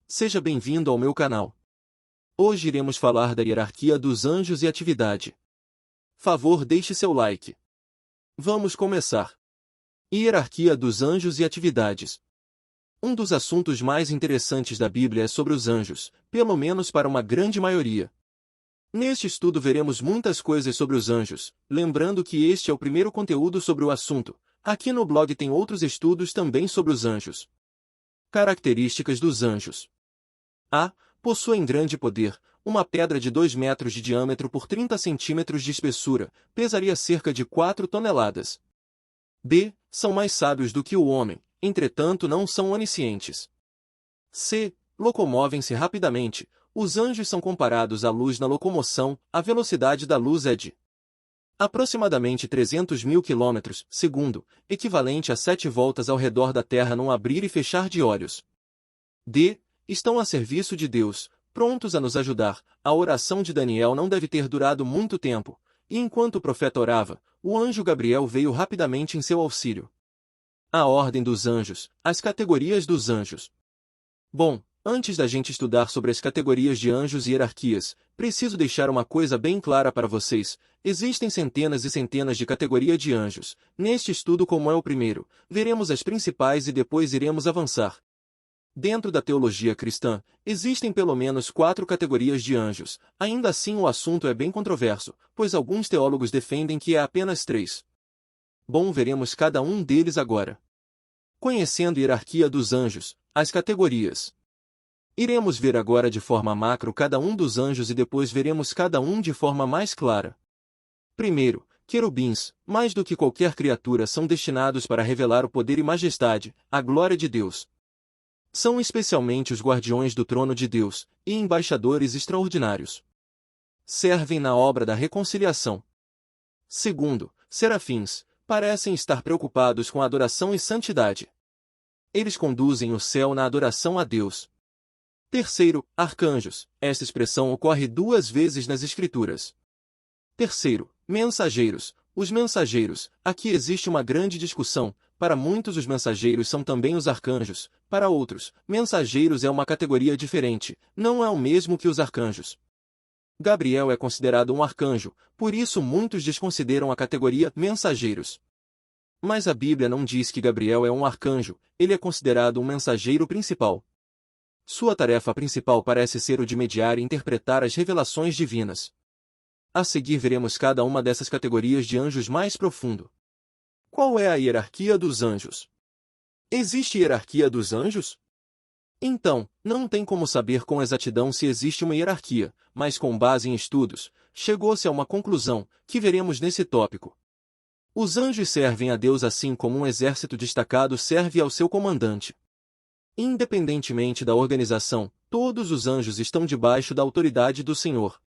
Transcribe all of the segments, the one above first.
Seja bem-vindo ao meu canal. Hoje iremos falar da hierarquia dos anjos e atividade. Favor, deixe seu like. Vamos começar. Hierarquia dos anjos e atividades. Um dos assuntos mais interessantes da Bíblia é sobre os anjos, pelo menos para uma grande maioria. Neste estudo veremos muitas coisas sobre os anjos, lembrando que este é o primeiro conteúdo sobre o assunto. Aqui no blog tem outros estudos também sobre os anjos. Características dos anjos. A. Possuem grande poder. Uma pedra de 2 metros de diâmetro por 30 centímetros de espessura, pesaria cerca de 4 toneladas. B. São mais sábios do que o homem, entretanto não são oniscientes. C. Locomovem-se rapidamente. Os anjos são comparados à luz na locomoção. A velocidade da luz é de aproximadamente 300 mil km/segundo, equivalente a 7 voltas ao redor da Terra num abrir e fechar de olhos. D. Estão a serviço de Deus, prontos a nos ajudar. A oração de Daniel não deve ter durado muito tempo, e enquanto o profeta orava, o anjo Gabriel veio rapidamente em seu auxílio. A ordem dos anjos, as categorias dos anjos. Bom, antes da gente estudar sobre as categorias de anjos e hierarquias, preciso deixar uma coisa bem clara para vocês: existem centenas e centenas de categorias de anjos. Neste estudo, como é o primeiro, veremos as principais e depois iremos avançar. Dentro da teologia cristã, existem pelo menos 4 categorias de anjos. Ainda assim, o assunto é bem controverso, pois alguns teólogos defendem que é apenas 3. Bom, veremos cada um deles agora. Conhecendo a hierarquia dos anjos, as categorias. Iremos ver agora de forma macro cada um dos anjos e depois veremos cada um de forma mais clara. Primeiro, querubins, mais do que qualquer criatura, são destinados para revelar o poder e majestade, a glória de Deus. São especialmente os guardiões do trono de Deus, e embaixadores extraordinários. Servem na obra da reconciliação. Segundo, serafins, parecem estar preocupados com a adoração e santidade. Eles conduzem o céu na adoração a Deus. Terceiro, arcanjos. Esta expressão ocorre 2 vezes nas Escrituras. Terceiro, mensageiros. Os mensageiros, aqui existe uma grande discussão. Para muitos os mensageiros são também os arcanjos, para outros, mensageiros é uma categoria diferente, não é o mesmo que os arcanjos. Gabriel é considerado um arcanjo, por isso muitos desconsideram a categoria mensageiros. Mas a Bíblia não diz que Gabriel é um arcanjo, ele é considerado um mensageiro principal. Sua tarefa principal parece ser o de mediar e interpretar as revelações divinas. A seguir veremos cada uma dessas categorias de anjos mais profundo. Qual é a hierarquia dos anjos? Existe hierarquia dos anjos? Então, não tem como saber com exatidão se existe uma hierarquia, mas com base em estudos, chegou-se a uma conclusão, que veremos nesse tópico. Os anjos servem a Deus assim como um exército destacado serve ao seu comandante. Independentemente da organização, todos os anjos estão debaixo da autoridade do Senhor.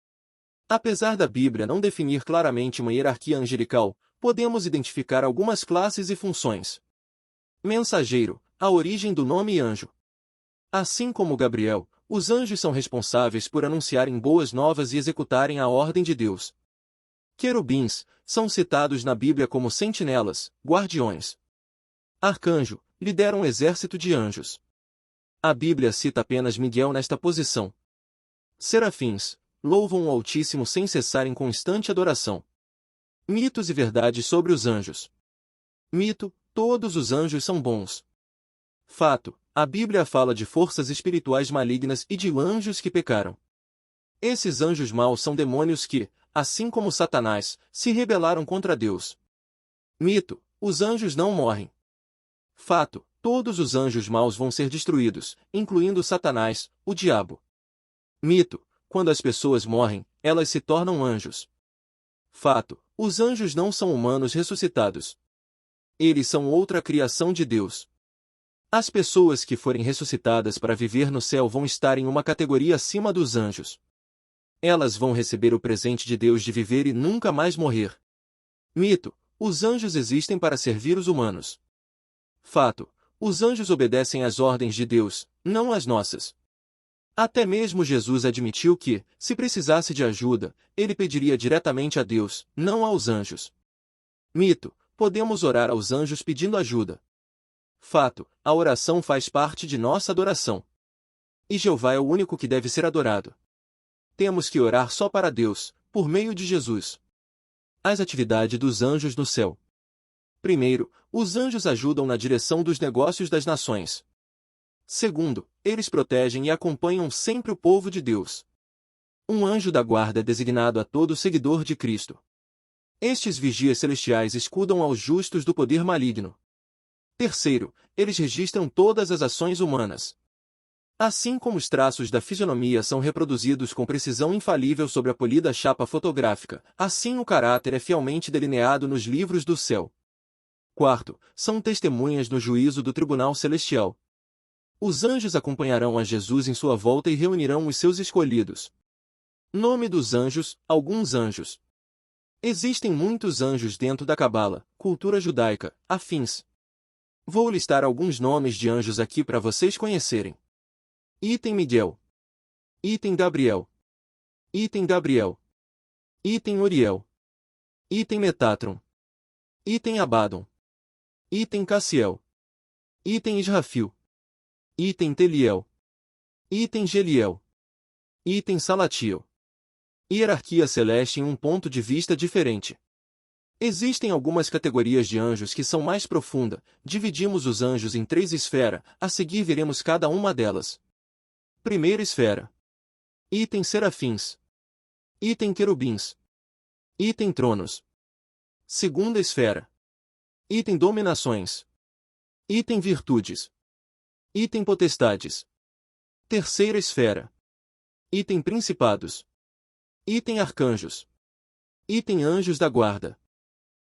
Apesar da Bíblia não definir claramente uma hierarquia angelical, podemos identificar algumas classes e funções. Mensageiro, a origem do nome anjo. Assim como Gabriel, os anjos são responsáveis por anunciarem boas novas e executarem a ordem de Deus. Querubins, são citados na Bíblia como sentinelas, guardiões. Arcanjo, lidera um exército de anjos. A Bíblia cita apenas Miguel nesta posição. Serafins, louvam o Altíssimo sem cessar em constante adoração. Mitos e verdades sobre os anjos. Mito: todos os anjos são bons. Fato: a Bíblia fala de forças espirituais malignas e de anjos que pecaram. Esses anjos maus são demônios que, assim como Satanás, se rebelaram contra Deus. Mito: os anjos não morrem. Fato: todos os anjos maus vão ser destruídos, incluindo Satanás, o diabo. Mito: quando as pessoas morrem, elas se tornam anjos. Fato: os anjos não são humanos ressuscitados. Eles são outra criação de Deus. As pessoas que forem ressuscitadas para viver no céu vão estar em uma categoria acima dos anjos. Elas vão receber o presente de Deus de viver e nunca mais morrer. Mito: os anjos existem para servir os humanos. Fato: os anjos obedecem às ordens de Deus, não às nossas. Até mesmo Jesus admitiu que, se precisasse de ajuda, ele pediria diretamente a Deus, não aos anjos. Mito: podemos orar aos anjos pedindo ajuda. Fato: a oração faz parte de nossa adoração. E Jeová é o único que deve ser adorado. Temos que orar só para Deus, por meio de Jesus. As atividades dos anjos no céu. Primeiro, os anjos ajudam na direção dos negócios das nações. Segundo, eles protegem e acompanham sempre o povo de Deus. Um anjo da guarda é designado a todo seguidor de Cristo. Estes vigias celestiais escudam aos justos do poder maligno. Terceiro, eles registram todas as ações humanas. Assim como os traços da fisionomia são reproduzidos com precisão infalível sobre a polida chapa fotográfica, assim o caráter é fielmente delineado nos livros do céu. Quarto, são testemunhas no juízo do tribunal celestial. Os anjos acompanharão a Jesus em sua volta e reunirão os seus escolhidos. Nome dos anjos, alguns anjos. Existem muitos anjos dentro da Cabala, cultura judaica, afins. Vou listar alguns nomes de anjos aqui para vocês conhecerem. Item Miguel. Item Gabriel. Item Gabriel. Item Uriel. Item Metatron. Item Abaddon. Item Cassiel. Item Israfil. Item Teliel. Item Geliel. Item Salatiel. Hierarquia celeste em um ponto de vista diferente. Existem algumas categorias de anjos que são mais profundas. Dividimos os anjos em 3 esferas, a seguir veremos cada uma delas. Primeira esfera. Item serafins. Item querubins. Item tronos. Segunda esfera. Item dominações. Item virtudes. Item potestades. Terceira esfera. Item principados. Item arcanjos. Item anjos da guarda.